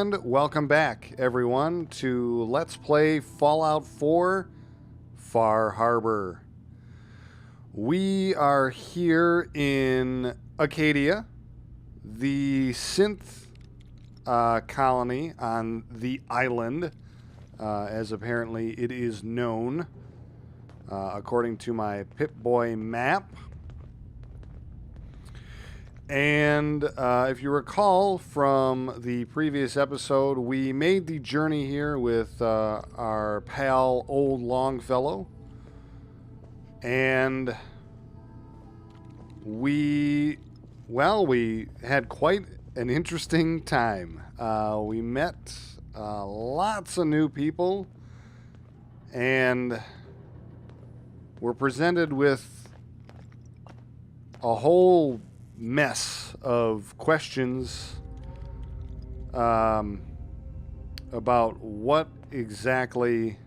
And welcome back, everyone, to Let's Play Fallout 4 Far Harbor. We are here in Acadia, the synth colony on the island, as apparently it is known, according to my Pip-Boy map. And if you recall from the previous episode, we made the journey here with our pal Old Longfellow. And we had quite an interesting time. We met lots of new people and were presented with a whole mess of questions about what exactly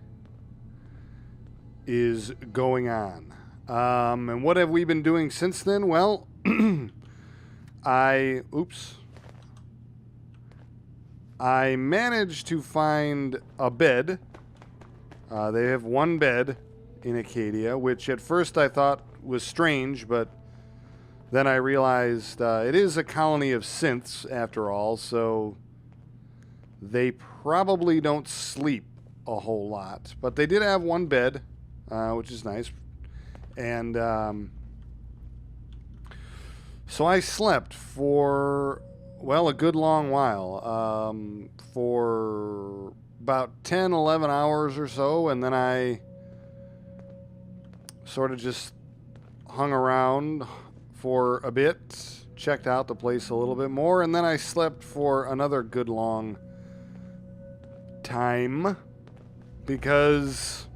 is going on. And what have we been doing since then? Well, I managed to find a bed. They have one bed in Acadia, which at first I thought was strange, but then I realized it is a colony of synths, after all, so they probably don't sleep a whole lot. But they did have one bed, which is nice. And so I slept for, well, a good long while, for about 10, 11 hours or so, and then I sort of just hung around for a bit, checked out the place a little bit more, and then I slept for another good long time because,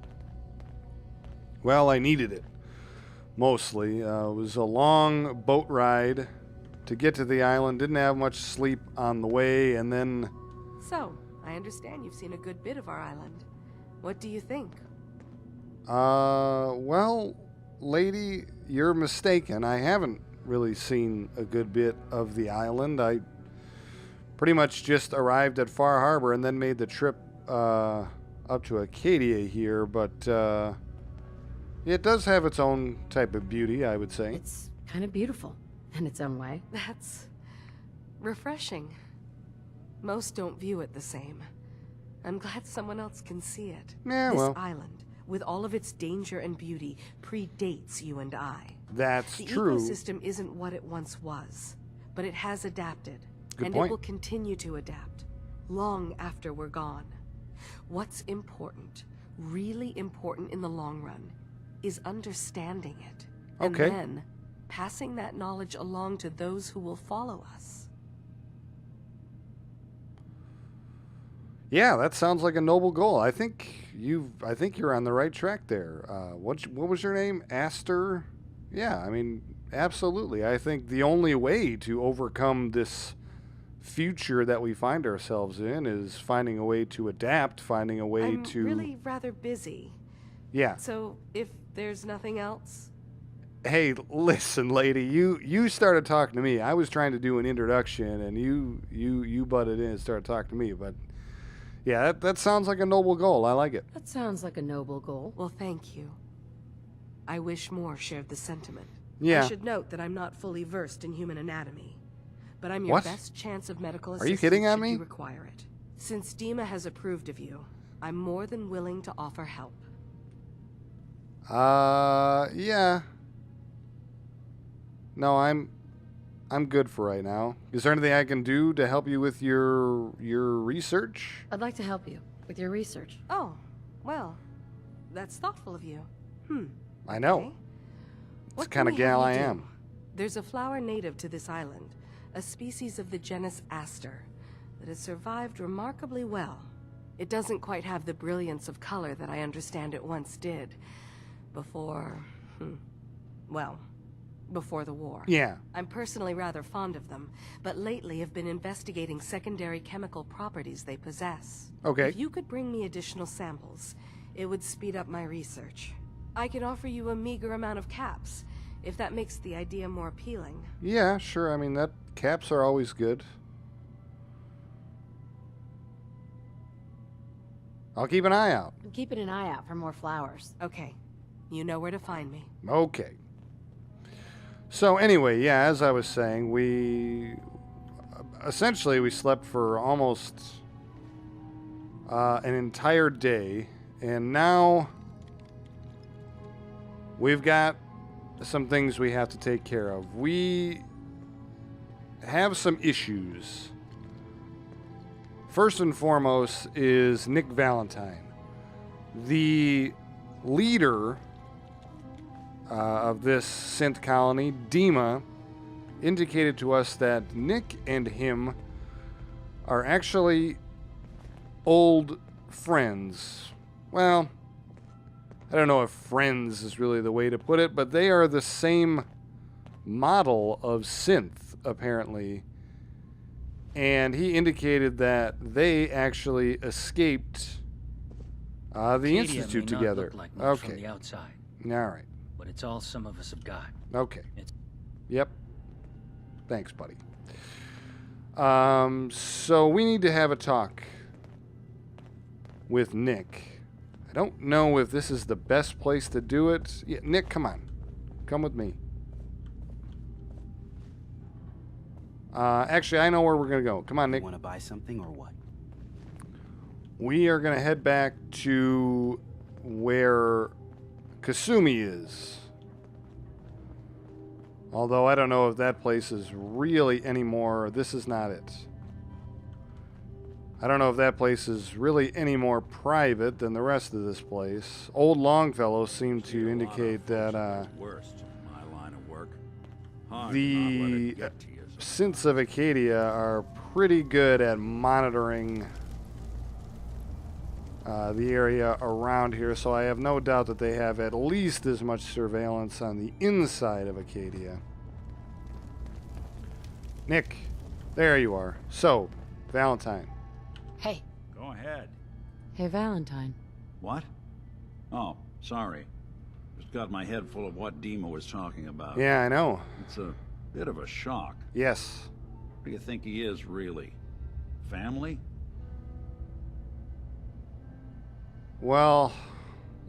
well, I needed it, mostly. It was a long boat ride to get to the island, didn't have much sleep on the way, and then... So, I understand you've seen a good bit of our island. What do you think? Well, lady, you're mistaken. I haven't really seen a good bit of the island. I pretty much just arrived at Far Harbor and then made the trip up to Acadia here, but it does have its own type of beauty, I would say. It's kind of beautiful in its own way. That's refreshing. Most don't view it the same. I'm glad someone else can see it. Yeah, this well, island, with all of its danger and beauty, predates you and I. that's true. The ecosystem isn't what it once was, but it has adapted. Good and point. it will continue to adapt, long after we're gone. What's important, really important in the long run, is understanding it. Okay. And then passing that knowledge along to those who will follow us. Yeah, that sounds like a noble goal. I think you're on the right track there. What was your name? Aster? Yeah, I mean, absolutely. I think the only way to overcome this future that we find ourselves in is finding a way to adapt, finding a way I'm to... really rather busy. Yeah. So if there's nothing else... Hey, listen, lady, you started talking to me. I was trying to do an introduction, and you butted in and started talking to me, but... Yeah, that sounds like a noble goal. I like it. That sounds like a noble goal. Well, thank you. I wish more shared the sentiment. Yeah. I should note that I'm not fully versed in human anatomy, but I'm your What? best chance of medical Are assistance you kidding on should me? you require it. Since Dima has approved of you, I'm more than willing to offer help. Yeah. No, I'm good for right now. Is there anything I can do to help you with your research? I'd like to help you with your research. Oh, well, that's thoughtful of you. I know. Okay. It's What the kind can of we have gal you I do? am. There's a flower native to this island, a species of the genus Aster, that has survived remarkably well. It doesn't quite have the brilliance of color that I understand it once did. Before the war. Yeah. I'm personally rather fond of them, but lately have been investigating secondary chemical properties they possess. Okay. If you could bring me additional samples, it would speed up my research. I can offer you a meager amount of caps, if that makes the idea more appealing. Yeah, sure. I mean, that caps are always good. I'll keep an eye out. I'm keeping an eye out for more flowers. Okay. You know where to find me. Okay. So anyway, yeah, as I was saying, we slept for almost an entire day, and now we've got some things we have to take care of. We have some issues. First and foremost is Nick Valentine, the leader of this synth colony. Dima indicated to us that Nick and him are actually old friends. Well, I don't know if friends is really the way to put it, but they are the same model of synth, apparently. And he indicated that they actually escaped the Acadia Institute may not together. look like much from Okay. the outside, All right. but it's all some of us have got. Okay. It's- Yep. Thanks, buddy. So we need to have a talk with Nick. I don't know if this is the best place to do it. Yeah, Nick, come on. Come with me. Actually, I know where we're going to go. Come on, Nick. Want to buy something or what? We are going to head back to where Kasumi is. Although I don't know if that place is really anymore. This is not it. I don't know if that place is really any more private than the rest of this place. Old Longfellow seemed to indicate that worst in my line of work. Hard to not let the it get to you synths of Acadia are pretty good at monitoring the area around here, so I have no doubt that they have at least as much surveillance on the inside of Acadia. Nick, there you are. So, Valentine. Hey. Go ahead. Hey, Valentine. What? Oh, sorry. Just got my head full of what Dima was talking about. Yeah, I know. It's a bit of a shock. Yes. What do you think he is, really? Family? Well,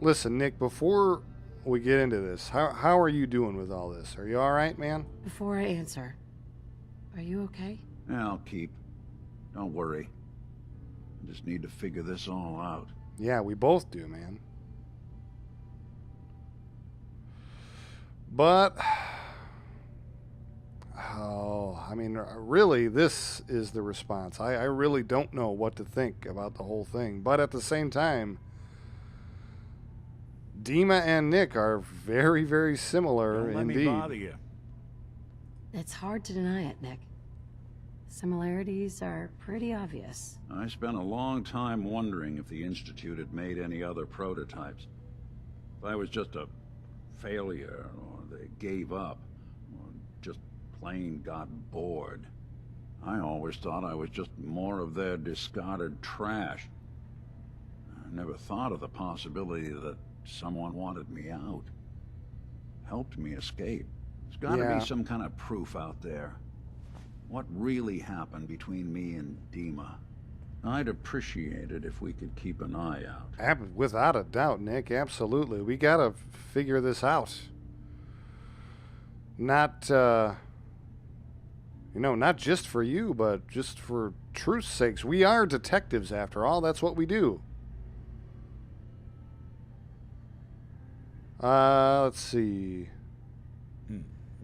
listen, Nick, before we get into this, how are you doing with all this? Are you all right, man? Before I answer, are you okay? Yeah, I'll keep. Don't worry. I just need to figure this all out. Yeah, we both do, man. But, I mean, really, this is the response. I really don't know what to think about the whole thing. But at the same time, Dima and Nick are very, very similar Don't let indeed. me bother you. It's hard to deny it, Nick. Similarities are pretty obvious. I spent a long time wondering if the Institute had made any other prototypes. If I was just a failure, or they gave up, or just plain got bored. I always thought I was just more of their discarded trash. I never thought of the possibility that someone wanted me out. Helped me escape. There's gotta Yeah. be some kind of proof out there. What really happened between me and Dima? I'd appreciate it if we could keep an eye out. Without a doubt, Nick, absolutely. We gotta figure this out. Not, not just for you, but just for truth's sakes. We are detectives, after all. That's what we do. Let's see.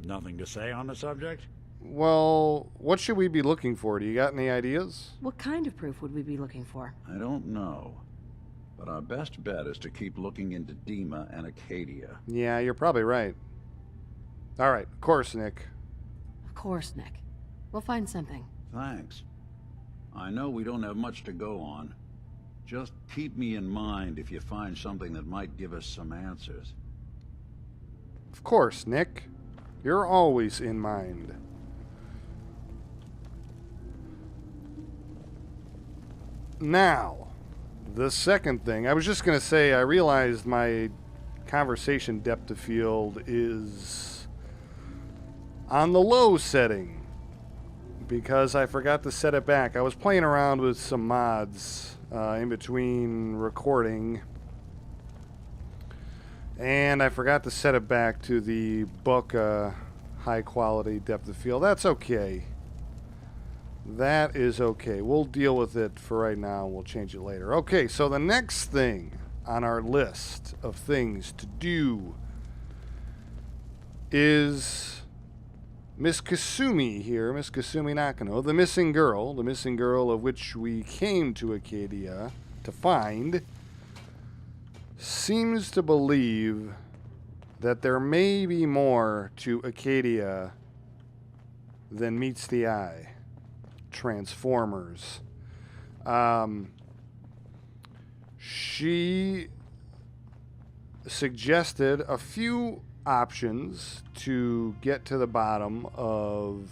Nothing to say on the subject? Well, what should we be looking for? Do you got any ideas? What kind of proof would we be looking for? I don't know. But our best bet is to keep looking into Dima and Acadia. Yeah, you're probably right. All right, of course, Nick. Of course, Nick. We'll find something. Thanks. I know we don't have much to go on. Just keep me in mind if you find something that might give us some answers. Of course, Nick. You're always in mind. Now, the second thing. I was just going to say, I realized my conversation depth of field is on the low setting. because I forgot to set it back. I was playing around with some mods in between recording, and I forgot to set it back to the Bokeh high quality depth of field. That's okay. That is okay. We'll deal with it for right now. We'll change it later. Okay, so the next thing on our list of things to do is Miss Kasumi here, Miss Kasumi Nakano, the missing girl of which we came to Acadia to find, seems to believe that there may be more to Acadia than meets the eye. Transformers. She suggested a few options to get to the bottom of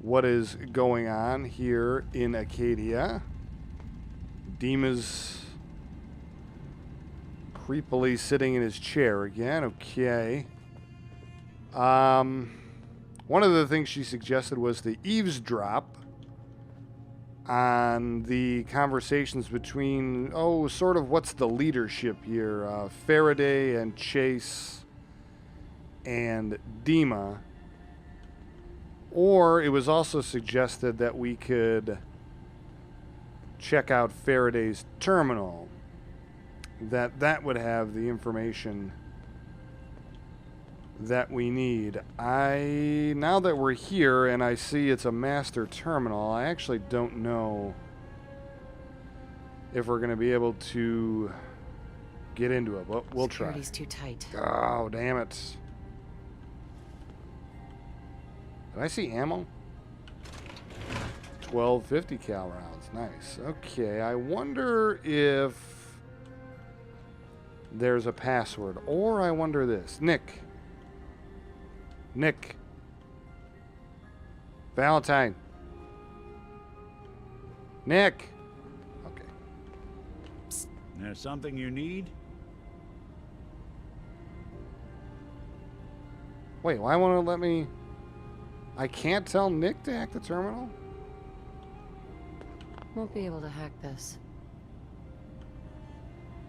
what is going on here in Acadia. Dima's creepily sitting in his chair again. Okay. One of the things she suggested was to eavesdrop on the conversations between, sort of what's the leadership here? Faraday and Chase and Dima. Or it was also suggested that we could check out Faraday's terminal. That would have the information that we need. Now that we're here and I see it's a master terminal, I actually don't know if we're going to be able to get into it, but we'll try. Security's too tight. Oh, damn it. Did I see ammo? 12 50 cal rounds. Nice. Okay, I wonder if there's a password, or I wonder this. Nick. Valentine. Nick. Okay. There's something you need? Wait, why won't it let me... I can't tell Nick to hack the terminal? Won't be able to hack this.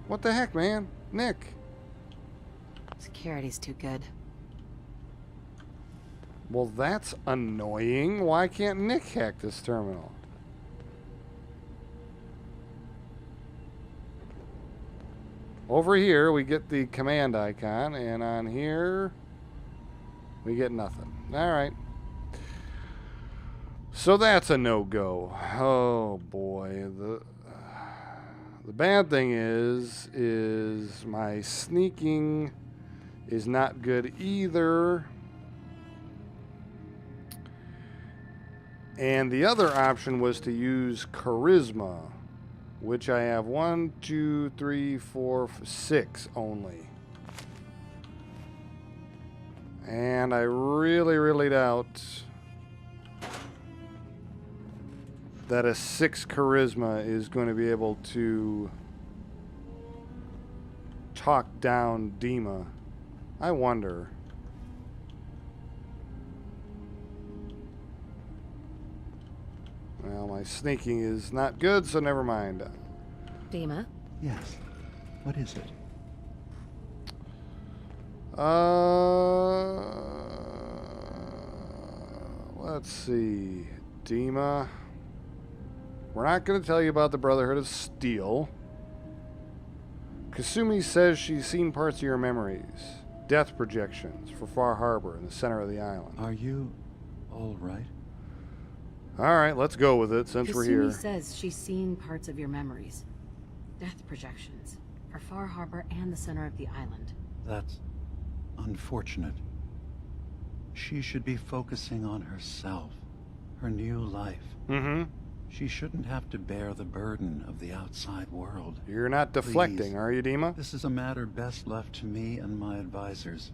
What the heck, man? Nick. Security's too good. Well, that's annoying. Why can't Nick hack this terminal? Over here, we get the command icon, and on here, we get nothing. All right. So that's a no-go. Oh, boy. The bad thing is my sneaking is not good either. And the other option was to use charisma, which I have 1, 2, 3, 4, 6 only. And I really, really doubt that a 6 charisma is going to be able to talk down Dima. I wonder. Well, my sneaking is not good, so never mind. Dima? Yes. What is it? Let's see. Dima. We're not going to tell you about the Brotherhood of Steel. Kasumi says she's seen parts of your memories. Death projections for Far Harbor in the center of the island. Are you all right? All right, let's go with it since we're here. Kasumi says she's seen parts of your memories. Death projections for Far Harbor and the center of the island. That's unfortunate. She should be focusing on herself, her new life. Mm-hmm. She shouldn't have to bear the burden of the outside world. You're not deflecting, Please. are you, Dima? This is a matter best left to me and my advisors.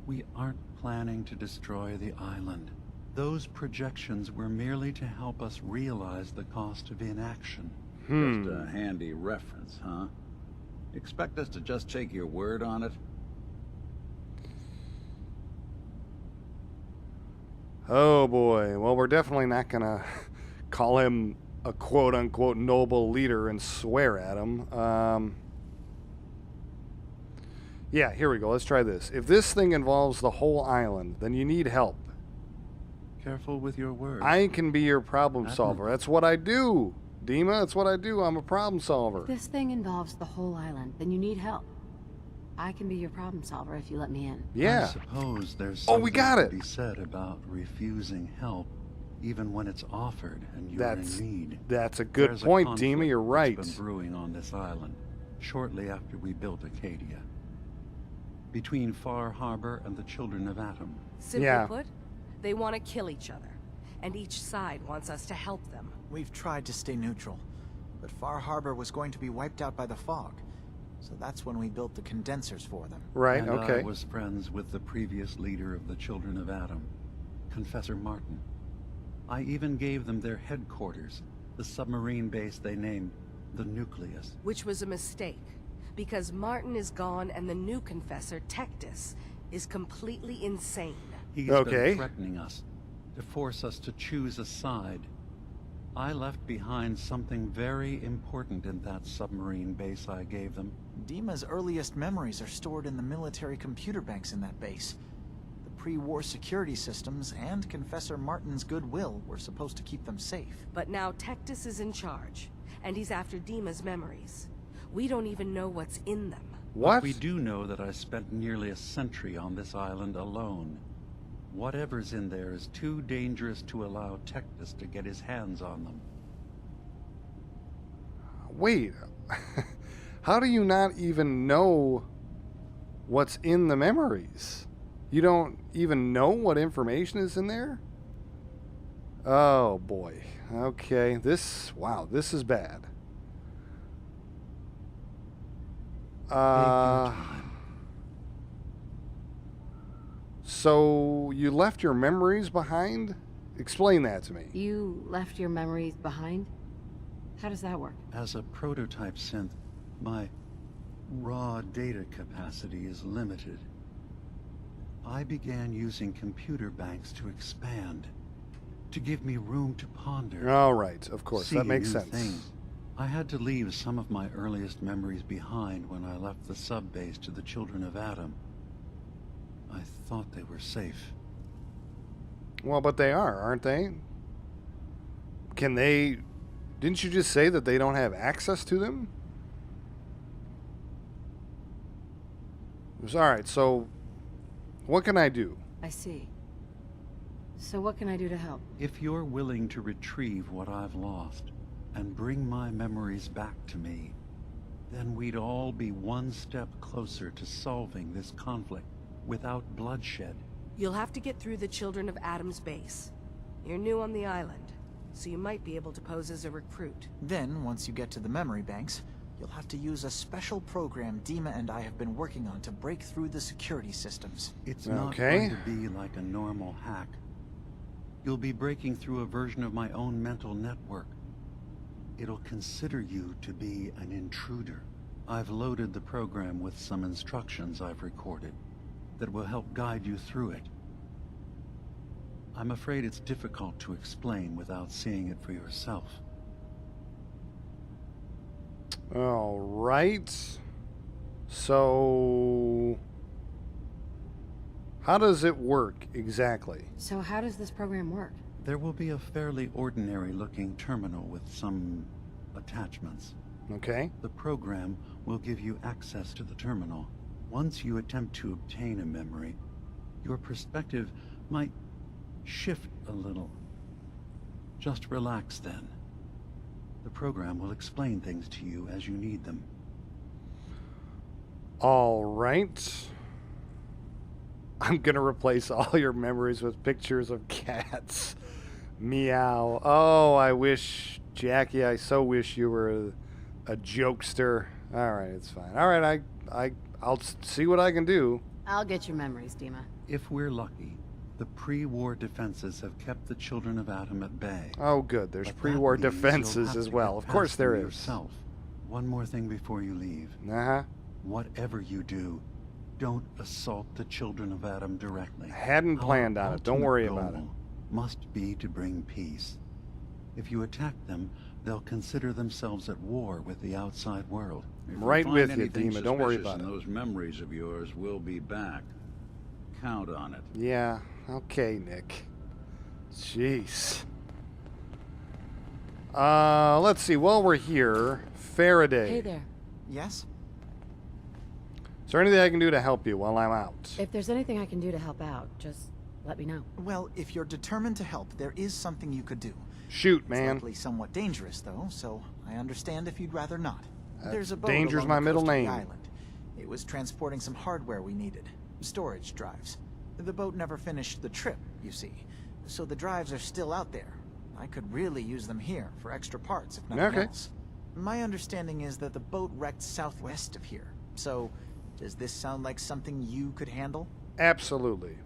We aren't planning to destroy the island. Those projections were merely to help us realize the cost of inaction. Just a handy reference, huh? Expect us to just take your word on it? Oh boy. Well, we're definitely not gonna call him a quote-unquote noble leader and swear at him. Yeah, here we go. Let's try this. If this thing involves the whole island, then you need help. Careful with your words. I can be your problem Admiral. solver. That's what I do. Dima, that's what I do. I'm a problem solver. If this thing involves the whole island, then you need help. I can be your problem solver if you let me in. I Yeah. suppose there's Oh, something we got it. to be said about refusing help, even when it's offered and you're in need. That's a good There's a point, conflict Dima. You're right. that's been brewing on this island shortly after we built Acadia, between Far Harbor and the Children of Atom. Simply Yeah. put, they want to kill each other, and each side wants us to help them. We've tried to stay neutral, but Far Harbor was going to be wiped out by the fog. So that's when we built the condensers for them. Right, And okay. I was friends with the previous leader of the Children of Atom, Confessor Martin. I even gave them their headquarters, the submarine base they named the Nucleus. Which was a mistake, because Martin is gone and the new confessor, Tectus, is completely insane. He's Okay. been threatening us, to force us to choose a side. I left behind something very important in that submarine base I gave them. Dima's earliest memories are stored in the military computer banks in that base. The pre-war security systems and Confessor Martin's goodwill were supposed to keep them safe. But now Tectus is in charge, and he's after Dima's memories. We don't even know what's in them. What? We do know that I spent nearly a century on this island alone. Whatever's in there is too dangerous to allow Tectus to get his hands on them. Wait. How do you not even know what's in the memories? You don't even know what information is in there? Oh boy. Okay. Wow, this is bad. So you left your memories behind? Explain that to me. You left your memories behind? How does that work? As a prototype synth, my raw data capacity is limited. I began using computer banks to expand, to give me room to ponder. All right, of course, that see makes new sense. things. I had to leave some of my earliest memories behind when I left the sub-base to the Children of Atom. I thought they were safe. Well, but they are, aren't they? Can they... Didn't you just say that they don't have access to them? All right, so what can I do? I see. So what can I do to help? If you're willing to retrieve what I've lost and bring my memories back to me, then we'd all be one step closer to solving this conflict without bloodshed. You'll have to get through the Children of Atom's base. You're new on the island, so you might be able to pose as a recruit. Then, once you get to the memory banks, you'll have to use a special program Dima and I have been working on to break through the security systems. It's not Okay. going to be like a normal hack. You'll be breaking through a version of my own mental network. It'll consider you to be an intruder. I've loaded the program with some instructions I've recorded that will help guide you through it. I'm afraid it's difficult to explain without seeing it for yourself. All right. So... how does it work exactly? So how does this program work? There will be a fairly ordinary-looking terminal with some attachments. Okay. The program will give you access to the terminal. Once you attempt to obtain a memory, your perspective might shift a little. Just relax then. The program will explain things to you as you need them. All right. I'm gonna replace all your memories with pictures of cats. Meow. Oh, I wish, Jackie, I so wish you were a jokester. All right, it's fine. All right, I'll see what I can do. I'll get your memories, Dima. If we're lucky, the pre-war defenses have kept the Children of Atom at bay. Oh, good. There's But that pre-war means you'll defenses have as to well. get Of course past there them is. yourself. One more thing before you leave. Uh-huh. Whatever you do, don't assault the Children of Atom directly. Hadn't Our planned on it. Don't ultimate worry goal about it. must be to bring peace. If you attack them, they'll consider themselves at war with the outside world. If I'm we right find with you, anything Dima. Don't worry suspicious about in it. those memories of yours, we'll be back. Count on it. Yeah, okay, Nick. Jeez. Let's see. While we're here, Faraday. Hey there. Yes? Is there anything I can do to help you while I'm out? If there's anything I can do to help out, just let me know. Well, if you're determined to help, there is something you could do. Shoot, It's man. likely somewhat dangerous, though, so I understand if you'd rather not. There's a boat danger's along my the middle coast of the name. island. It was transporting some hardware we needed. Storage drives. The boat never finished the trip, you see. So the drives are still out there. I could really use them here for extra parts, if nothing Okay. else. My understanding is that the boat wrecked southwest of here. So, does this sound like something you could handle? Absolutely.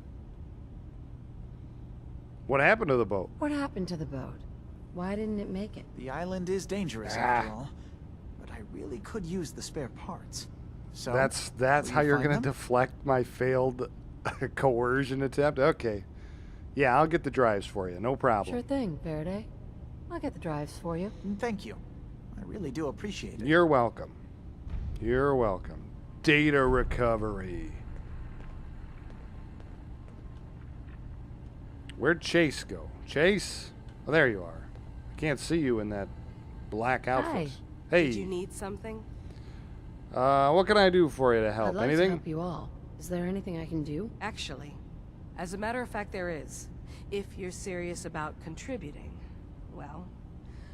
What happened to the boat? What happened to the boat? Why didn't it make it? The island is dangerous, after all. But I really could use the spare parts. So That's will how you you're find going to them? deflect my failed coercion attempt? Okay. Yeah, I'll get the drives for you. No problem. Sure thing, Faraday. I'll get the drives for you. Thank you. I really do appreciate it. You're welcome. You're welcome. Data recovery. Where'd Chase go? Chase? Oh, there you are. I can't see you in that black outfit. Hey. Did you need something? What can I do for you to help? I'd like Anything? to help you all. Is there anything I can do? Actually, as a matter of fact, there is. If you're serious about contributing. Well,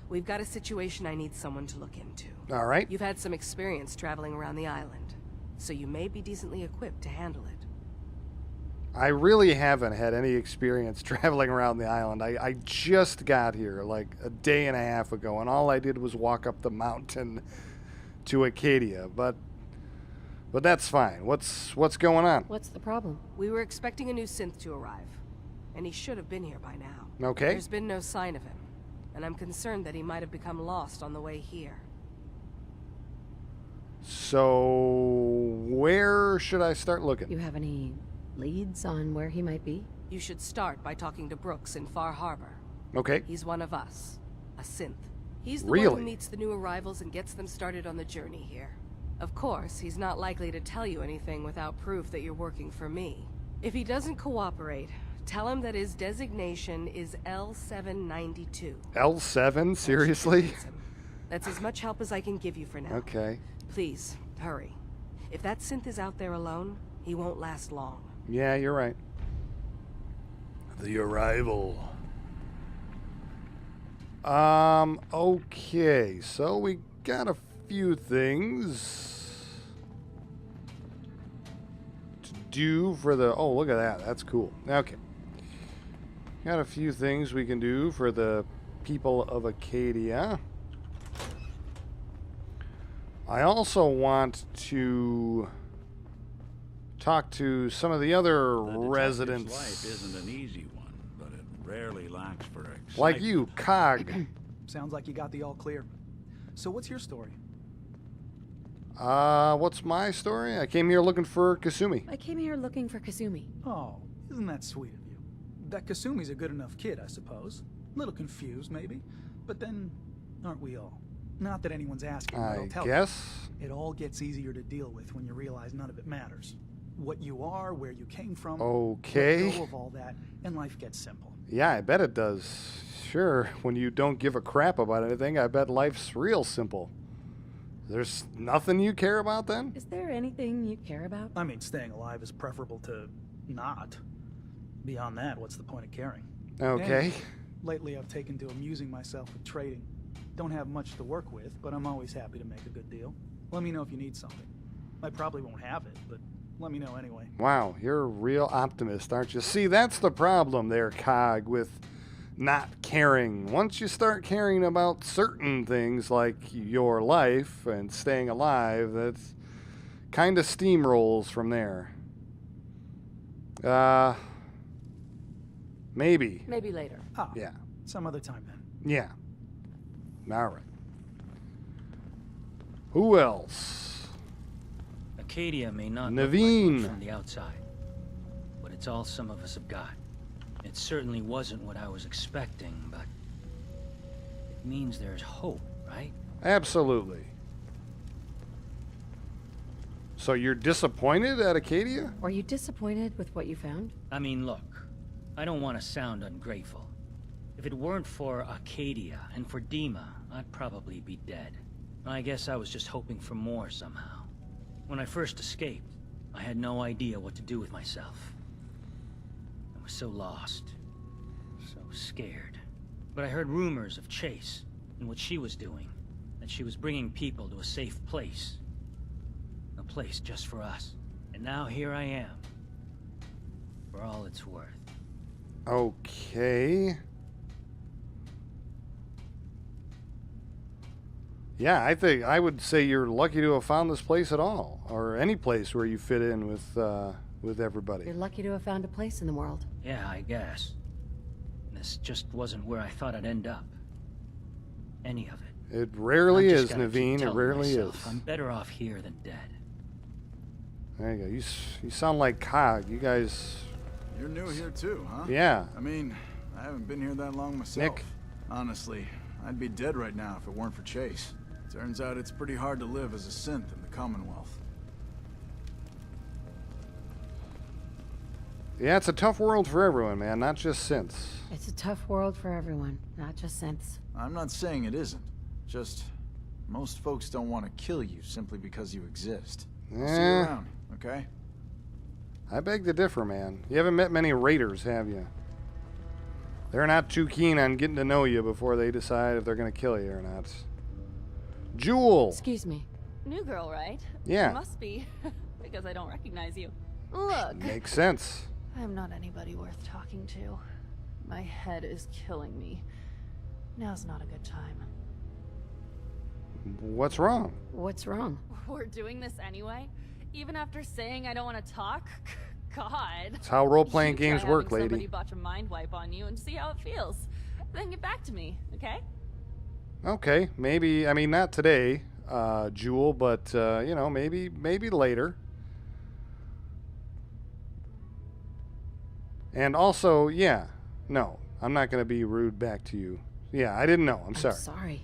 we've got a situation I need someone to look into. All right. You've had some experience traveling around the island, so you may be decently equipped to handle it. I really haven't had any experience traveling around the island. I just got here like a day and a half ago, and all I did was walk up the mountain to Acadia. But that's fine. What's going on? What's the problem? We were expecting a new synth to arrive, and he should have been here by now. Okay. There's been no sign of him, and I'm concerned that he might have become lost on the way here. So where should I start looking? You have any leads on where he might be? You should start by talking to Brooks in Far Harbor. Okay. He's one of us, a synth. He's the Really? one who meets the new arrivals and gets them started on the journey here. Of course, he's not likely to tell you anything without proof that you're working for me. If he doesn't cooperate, tell him that his designation is L792. L7? Seriously? That's as much help as I can give you for now. Okay. Please, hurry. If that synth is out there alone, he won't last long. Yeah, you're right. The arrival. Okay, so we got a few things to do for the... Oh, look at that. That's cool. Okay. Got a few things we can do for the people of Acadia. I also want to talk to some of the other The detective's residents. life isn't an easy one, but it rarely lacks for excitement. Like you, Cog. Sounds like you got the all clear. So what's your story? What's my story? I came here looking for Kasumi. I came here looking for Kasumi. Oh, isn't that sweet of you? That Kasumi's a good enough kid, I suppose. Little confused, maybe. But then, aren't we all? Not that anyone's asking, but I'll I tell guess. you. It all gets easier to deal with when you realize none of it matters. What you are, where you came from. Okay. Let go of all that, and life gets simple. Yeah, I bet it does. Sure, when you don't give a crap about anything, I bet life's real simple. There's nothing you care about then? Is there anything you care about? I mean, staying alive is preferable to not. Beyond that, what's the point of caring? Okay. And lately, I've taken to amusing myself with trading. Don't have much to work with, but I'm always happy to make a good deal. Let me know if you need something. I probably won't have it, but let me know anyway. Wow, you're a real optimist, aren't you? See, that's the problem there, Cog, with not caring. Once you start caring about certain things like your life and staying alive, that's kind of steamrolls from there. Maybe. Maybe later. Ah, Yeah. some other time then. Yeah. All right. Who else? Acadia may not look like Naveen. much from the outside, but it's all some of us have got. It certainly wasn't what I was expecting, but it means there's hope, right? Absolutely. So you're disappointed at Acadia? Were you disappointed with what you found? I mean, look, I don't want to sound ungrateful. If it weren't for Acadia and for Dima, I'd probably be dead. I guess I was just hoping for more somehow. When I first escaped, I had no idea what to do with myself. I was so lost, so scared. But I heard rumors of Chase and what she was doing, that she was bringing people to a safe place. A place just for us. And now here I am, for all it's worth. Okay. Yeah, I would say you're lucky to have found this place at all, or any place where you fit in with everybody. You're lucky to have found a place in the world. Yeah, I guess. This just wasn't where I thought I'd end up. Any of it. It rarely I've just is, gotta keep Naveen. It telling rarely myself is. I'm better off here than dead. There you go. You sound like Cog. You guys. You're new here too, huh? Yeah. I mean, I haven't been here that long myself. Nick. Honestly, I'd be dead right now if it weren't for Chase. Turns out it's pretty hard to live as a synth in the Commonwealth. Yeah, it's a tough world for everyone, man. Not just synths. It's a tough world for everyone, not just synths. I'm not saying it isn't. Just, most folks don't want to kill you simply because you exist. I'll see you around, okay? I beg to differ, man. You haven't met many raiders, have you? They're not too keen on getting to know you before they decide if they're going to kill you or not. Jewel! Excuse me. New girl, right? Yeah. You must be, because I don't recognize you. Look, Makes sense. I'm not anybody worth talking to. My head is killing me. Now's not a good time. What's wrong? What's wrong? We're doing this anyway? Even after saying I don't want to talk? God. It's how role-playing You try games work, having somebody lady. botch a mind wipe on you and see how it feels. Then get back to me, okay? Okay, maybe, I mean, not today, Jewel, but, you know, maybe later. And also, yeah, no, I'm not going to be rude back to you. Yeah, I didn't know. I'm sorry. Sorry.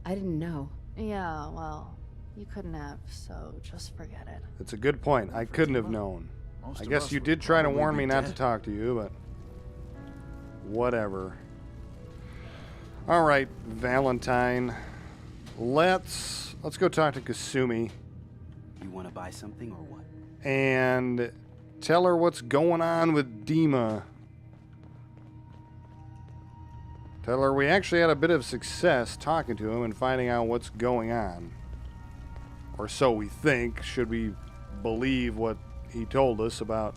I didn't know. Yeah, well, you couldn't have, so just forget it. It's a good point. I couldn't have known. Most I of guess us you would did try to probably warn be me not to dead. talk to you, but whatever. All right, Valentine. Let's go talk to Kasumi You want to buy something or what? and tell her what's going on with Dima. Tell her we actually had a bit of success talking to him and finding out what's going on. Or so we think, should we believe what he told us about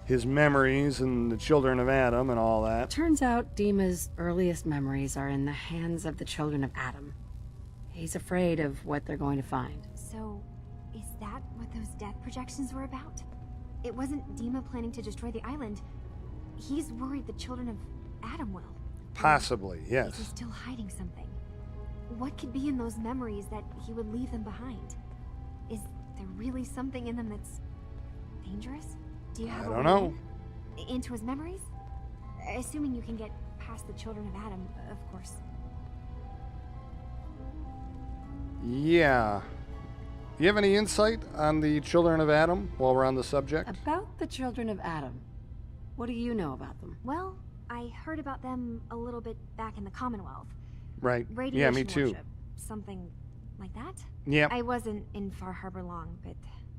his memories and the children of Adam and all that. Turns out Dima's earliest memories are in the hands of the children of Adam. He's afraid of what they're going to find. So, is that what those death projections were about? It wasn't Dima planning to destroy the island. He's worried the children of Adam will. Possibly, Is he yes. still hiding something? What could be in those memories that he would leave them behind? Is there really something in them that's dangerous? Do you have I a don't way know. into his memories? Assuming you can get past the children of Adam, of course. Yeah. You have any insight on the children of Adam while we're on the subject? About the children of Adam. What do you know about them? Well, I heard about them a little bit back in the Commonwealth. Right. Radiation Yeah, me too. worship, something like that? Yep. I wasn't in Far Harbor long, but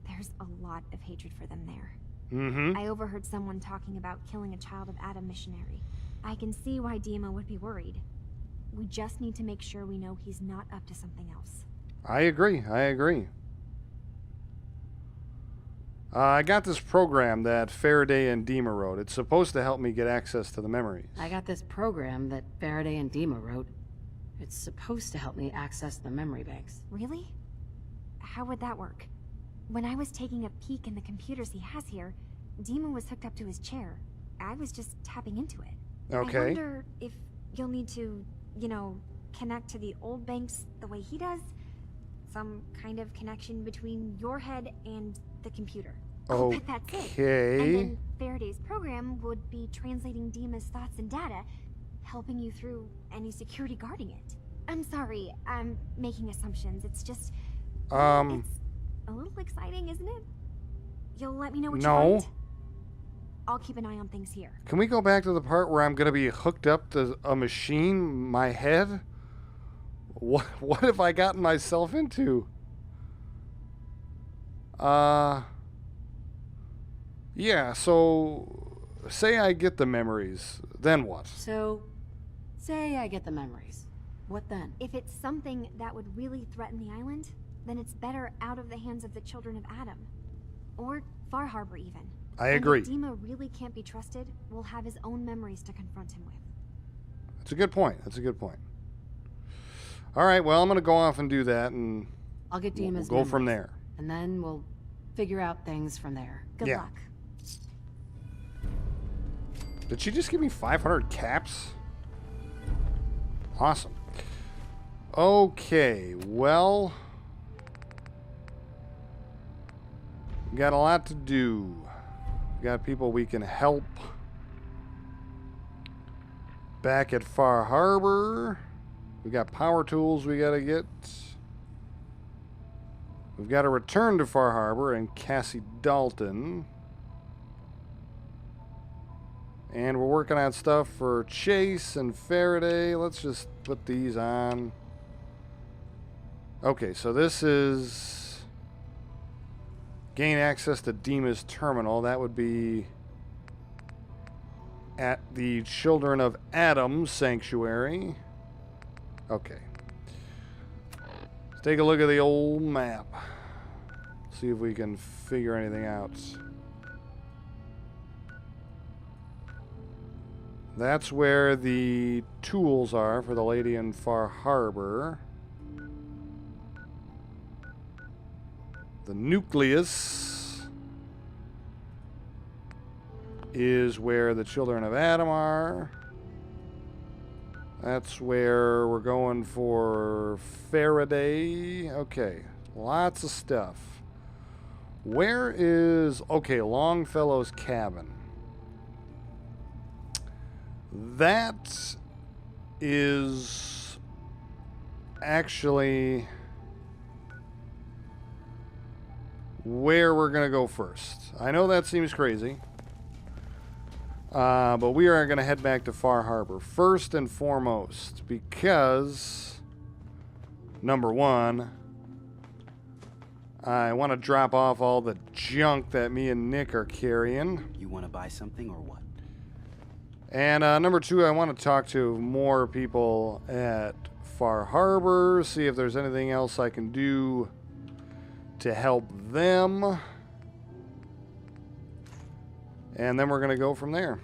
there's a lot of hatred for them there. Mm-hmm. I overheard someone talking about killing a child of Adam missionary. I can see why Dima would be worried. We just need to make sure we know he's not up to something else. I agree. I got this program that Faraday and Dima wrote. It's supposed to help me get access to the memories. I got this program that Faraday and Dima wrote. It's supposed to help me access the memory banks. Really? How would that work? When I was taking a peek in the computers he has here, Dima was hooked up to his chair. I was just tapping into it. Okay. I wonder if you'll need to, you know, connect to the old banks the way he does? Some kind of connection between your head and the computer. I'll bet that's it. Okay. And then Faraday's program would be translating Dima's thoughts and data, helping you through any security guarding it. I'm sorry, I'm making assumptions. It's just... it's a little exciting, isn't it? You'll let me know what you want? I'll keep an eye on things here. Can we go back to the part where I'm going to be hooked up to a machine, my head? What have I gotten myself into? Yeah, so say I get the memories, then what? So, say I get the memories. What then? If it's something that would really threaten the island, then it's better out of the hands of the children of Adam. Or Far Harbor, even. I agree. And if Dima really can't be trusted, we'll have his own memories to confront him with. That's a good point. That's a good point. All right, well, I'm going to go off and do that, and I'll get Dima's we'll go from memories, there. and then we'll figure out things from there. Good luck. Did she just give me 500 caps? Awesome. Okay, well, we got a lot to do. We got people we can help back at Far Harbor. We got power tools we got to get. We've got to return to Far Harbor and Cassie Dalton. And we're working on stuff for Chase and Faraday. Let's just put these on. Okay, so this is gain access to Dima's terminal. That would be at the Children of Adam Sanctuary. Okay. Let's take a look at the old map. See if we can figure anything out. That's where the tools are for the lady in Far Harbor. The nucleus is where the Children of Adam are. That's where we're going for Faraday. Okay, lots of stuff. Where is... Okay, Longfellow's cabin. That is actually where we're going to go first. I know that seems crazy, but we are going to head back to Far Harbor first and foremost because, number one, I want to drop off all the junk that me and Nick are carrying. You want to buy something or what? And number two, I want to talk to more people at Far Harbor, see if there's anything else I can do to help them. And then we're going to go from there.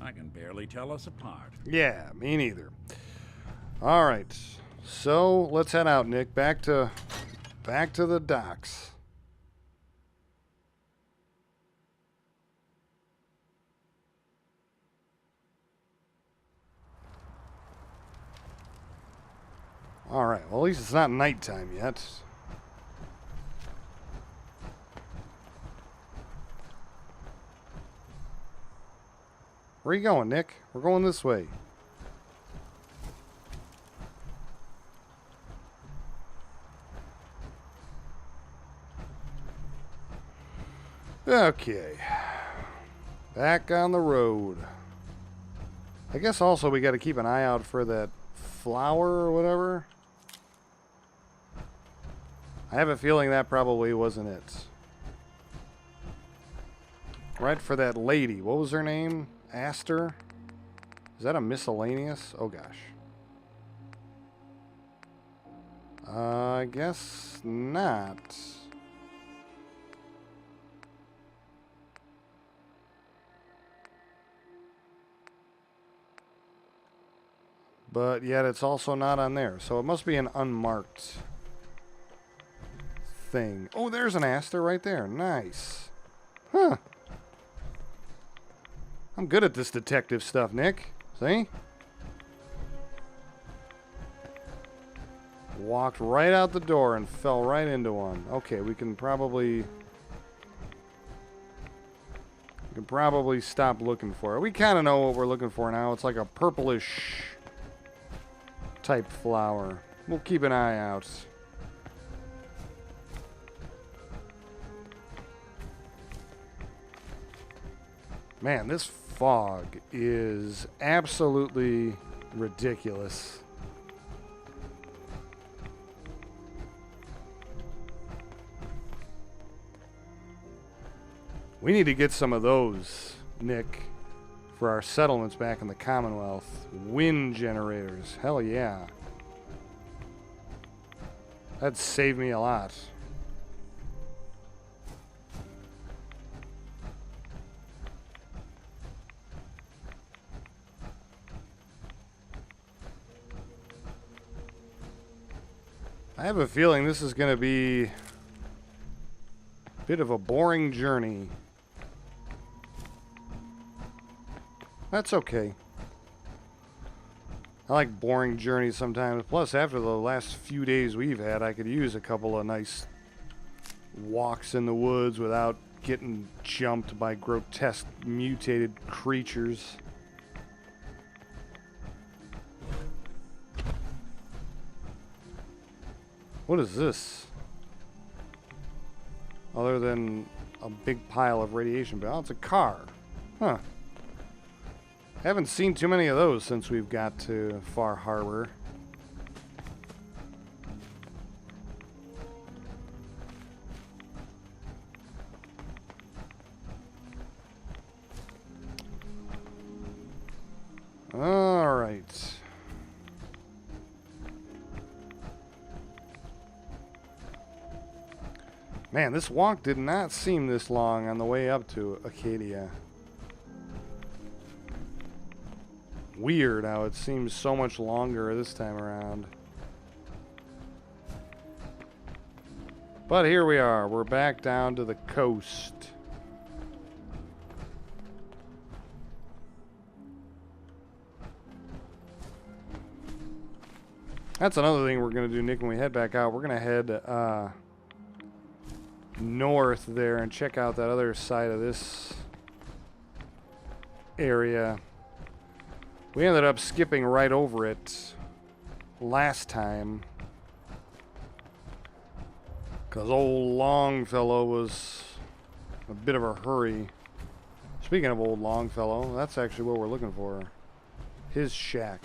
I can barely tell us apart. Yeah, me neither. All right, so let's head out, Nick. Back to the docks. All right. Well, at least it's not nighttime yet. Where are you going, Nick? We're going this way. Okay, back on the road. I guess also we got to keep an eye out for that flower or whatever. I have a feeling that probably wasn't it. Right, for that lady. What was her name? Aster? Is that a miscellaneous? Oh gosh. I guess not. But yet it's also not on there. So it must be an unmarked thing. Oh, there's an Aster right there. Nice. Huh. I'm good at this detective stuff, Nick. See? Walked right out the door and fell right into one. Okay, we can probably stop looking for it. We kind of know what we're looking for now. It's like a purplish type flower. We'll keep an eye out. Man, this fog is absolutely ridiculous. We need to get some of those, Nick, for our settlements back in the Commonwealth. Wind generators. Hell yeah. That'd save me a lot. I have a feeling this is going to be a bit of a boring journey. That's okay. I like boring journeys sometimes. Plus, after the last few days we've had, I could use a couple of nice walks in the woods without getting jumped by grotesque mutated creatures. What is this? Other than a big pile of radiation balls, it's a car. Huh. Haven't seen too many of those since we've got to Far Harbor. All right. Man, this walk did not seem this long on the way up to Acadia. Weird how it seems so much longer this time around. But here we are. We're back down to the coast. That's another thing we're going to do, Nick, when we head back out. We're going to head north there and check out that other side of this area. We ended up skipping right over it last time because old Longfellow was a bit of a hurry. Speaking of old Longfellow, that's actually what we're looking for. His shack,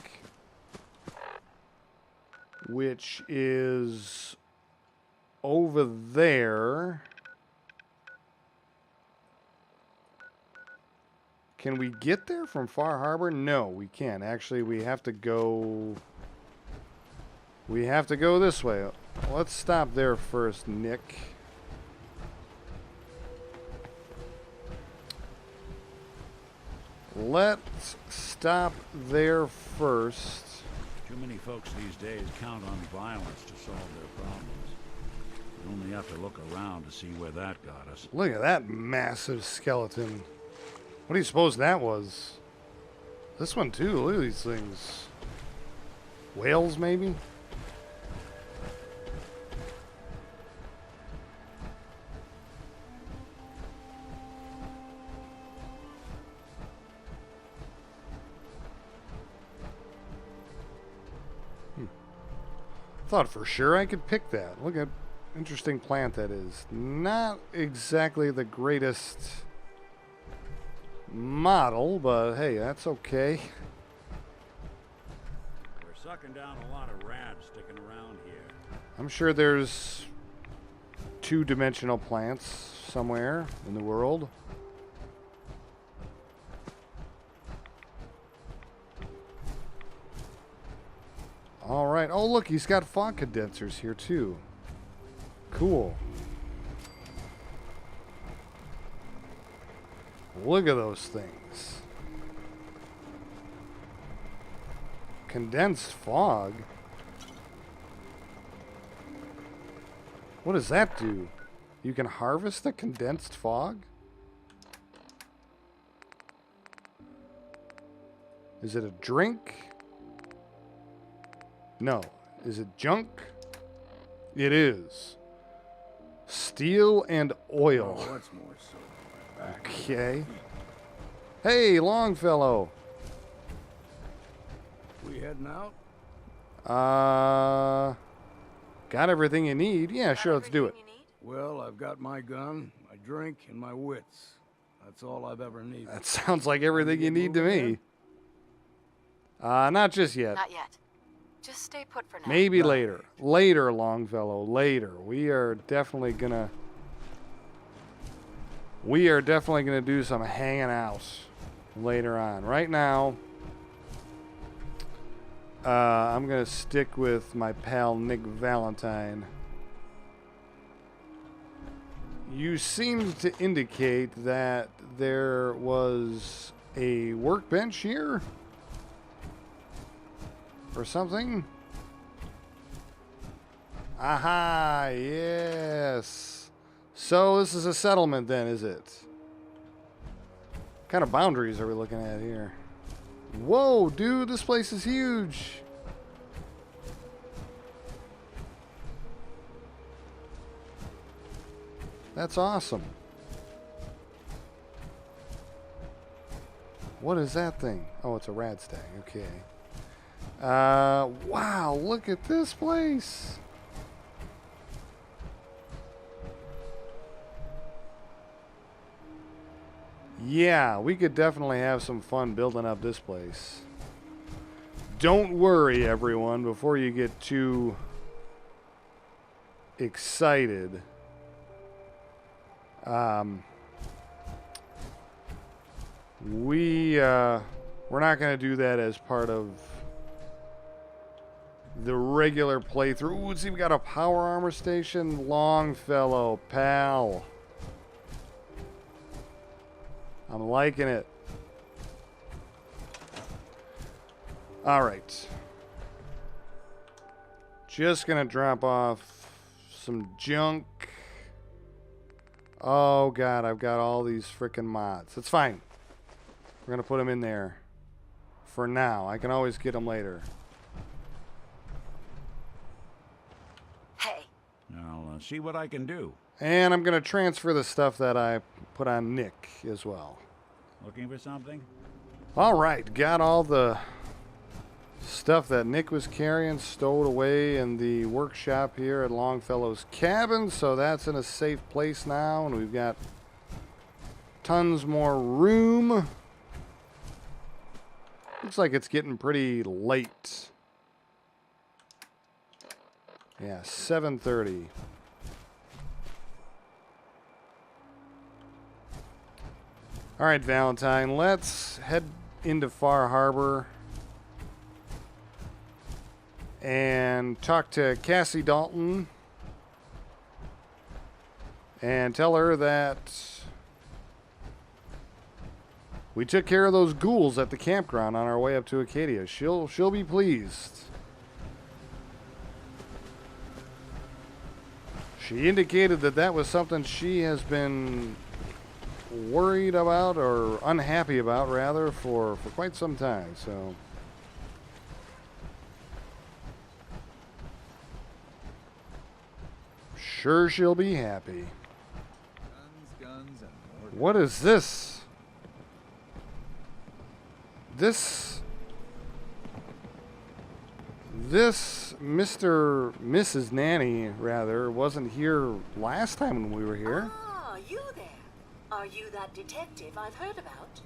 which is over there. Can we get there from Far Harbor? No, we can't. Actually, we have to go this way. Let's stop there first, Nick. Let's stop there first. Too many folks these days count on violence to solve their problems. You only have to look around to see where that got us. Look at that massive skeleton. What do you suppose that was? This one too, look at these things. Whales, maybe? Thought for sure I could pick that. Look at interesting plant that is. Not exactly the greatest model, but hey, that's okay. We're sucking down a lot of rats sticking around here. I'm sure there's two-dimensional plants somewhere in the world. All right. Oh, look, he's got fog condensers here too. Cool. Look at those things. Condensed fog? What does that do? You can harvest the condensed fog? Is it a drink? No. Is it junk? It is. Steel and oil. Oh, what's more so? Okay. Hey, Longfellow. We heading out? Got everything you need? Yeah, sure, let's do it. Well, I've got my gun, my drink, and my wits. That's all I've ever needed. That sounds like everything you need to me. Not just yet. Not yet. Just stay put for now. Maybe later. Later, Longfellow, later. We are definitely gonna do some hanging out later on. Right now, I'm gonna stick with my pal Nick Valentine. You seemed to indicate that there was a workbench here or something. Aha, yes. So this is a settlement then, is it? What kind of boundaries are we looking at here? Whoa, dude, this place is huge. That's awesome. What is that thing? Oh, it's a radstag. Okay. Wow, look at this place. Yeah, we could definitely have some fun building up this place. Don't worry, everyone, before you get too excited. We're not going to do that as part of the regular playthrough. Ooh, see, we got a power armor station. Longfellow, pal. I'm liking it. All right. Just going to drop off some junk. Oh, God, I've got all these freaking mods. It's fine. We're going to put them in there for now. I can always get them later. Hey. I'll see what I can do. And I'm going to transfer the stuff that I put on Nick as well. Looking for something? All right, got all the stuff that Nick was carrying stowed away in the workshop here at Longfellow's cabin, so that's in a safe place now, and we've got tons more room. Looks like it's getting pretty late. Yeah, 7:30. All right, Valentine, let's head into Far Harbor and talk to Cassie Dalton and tell her that we took care of those ghouls at the campground on our way up to Acadia. She'll be pleased. She indicated that that was something she has been worried about, or unhappy about rather, for quite some time, so sure she'll be happy. Guns, and more. What is this? This Mrs. Nanny, rather, wasn't here last time when we were here. Ah, you there. Are you that detective I've heard about?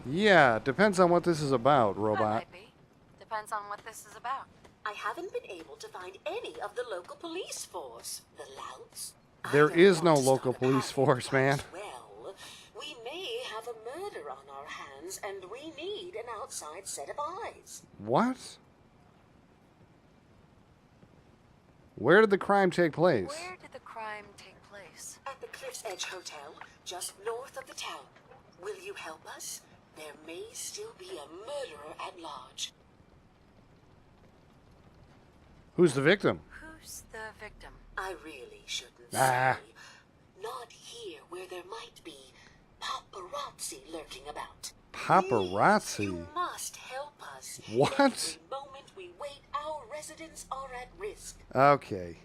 Yeah, depends on what this is about, robot. Might be. Depends on what this is about. I haven't been able to find any of the local police force. The Louts? There is no local police force, man. Well, we may have a murder on our hands, and we need an outside set of eyes. What? Where did the crime take place? Where did the crime take place? At the Cliff's Edge Hotel, just north of the town. Will you help us? There may still be a murderer at large. Who's the victim? Who's the victim? I really shouldn't Ah. say. Not here where there might be. paparazzi lurking about. Paparazzi? You must help us. What? Every moment we wait, our residents are at risk. Okay.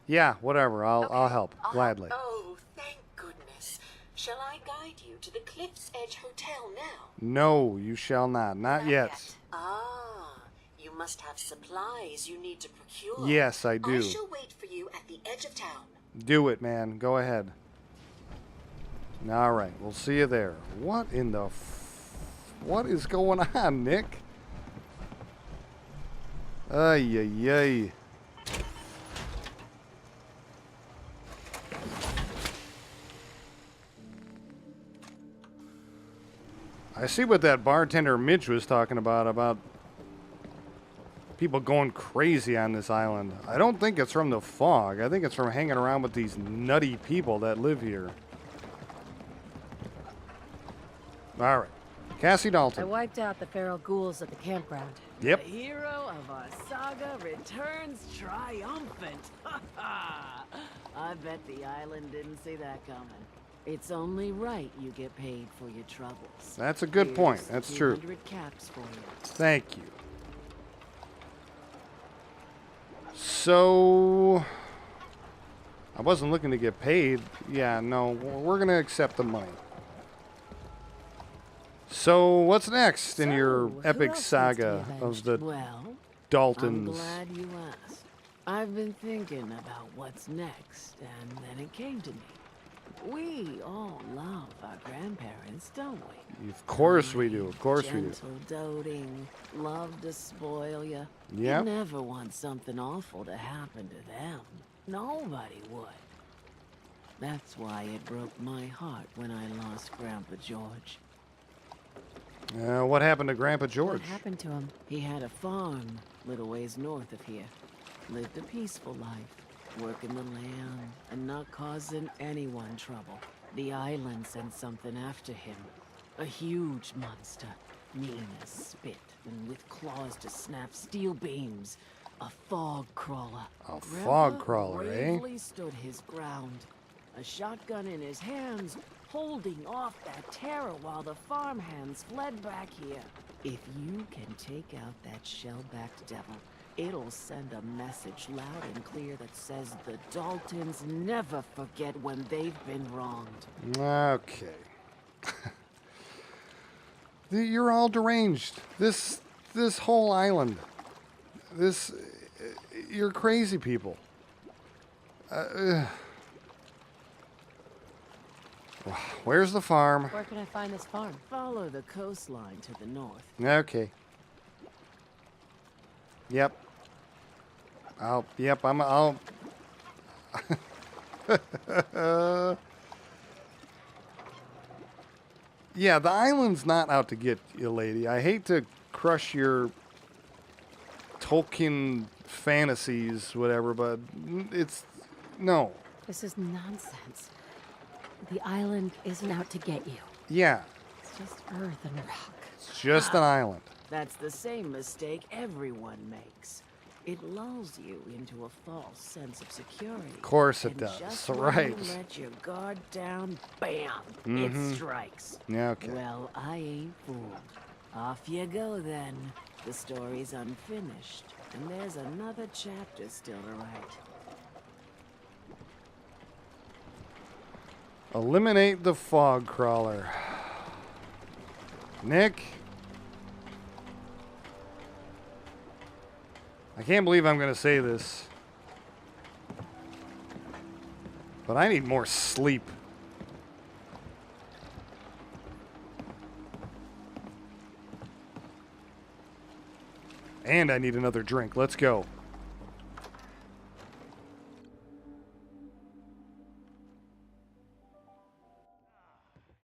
Yeah, whatever. I'll help gladly. Oh, thank goodness. Shall I guide you to the Cliff's Edge Hotel now? No, you shall not. Not yet. Ah, you must have supplies you need to procure. Yes, I do. I shall wait for you at the edge of town. Do it, man. Go ahead. All right, we'll see you there. What in the what is going on, Nick? Ay, ay, ay. I see what that bartender Mitch was talking about people going crazy on this island. I don't think it's from the fog. I think it's from hanging around with these nutty people that live here. All right. Cassie I Dalton. wiped out the feral ghouls at the campground. Yep. The hero of our saga returns triumphant. I bet the island didn't see that coming. It's only right you get paid for your troubles. That's a good point. That's true. 200 caps for you. Thank you. So, I wasn't looking to get paid. Yeah, no, we're going to accept the money. So, what's next in your epic saga of the Daltons? I'm glad you asked. I've been thinking about what's next, and then it came to me. We all love our grandparents, don't we? Of course we do. Of course we do. Gentle, doting, love to spoil you. Yep. You never want something awful to happen to them. Nobody would. That's why it broke my heart when I lost Grandpa George. What happened to Grandpa George? What happened to him? He had a farm little ways north of here. Lived a peaceful life, working the land and not causing anyone trouble. The island sent something after him. A huge monster, mean as spit and with claws to snap steel beams. A fog crawler. A fog crawler, eh? Bravely stood his ground. A shotgun in his hands, holding off that terror while the farmhands fled back here. If you can take out that shell-backed devil, it'll send a message loud and clear that says the Daltons never forget when they've been wronged. Okay. You're all deranged. This whole island. You're crazy people. Where's the farm? Where can I find this farm? Follow the coastline to the north. Okay. Yep. I'll. Yeah, the island's not out to get you, lady. I hate to crush your Tolkien fantasies, whatever, but it's no. This is nonsense. The island isn't out to get you. Yeah, It's just earth and rock. it's just an island. That's the same mistake everyone makes. It lulls you into a false sense of security. Of course it And does, just right. when you let your guard down, bam, Mhm. it strikes. Yeah, okay. Well, I ain't fooled. Off you go then. The story's unfinished, and there's another chapter still to write. Eliminate the fog crawler. Nick? I can't believe I'm going to say this, but I need more sleep. And I need another drink. Let's go.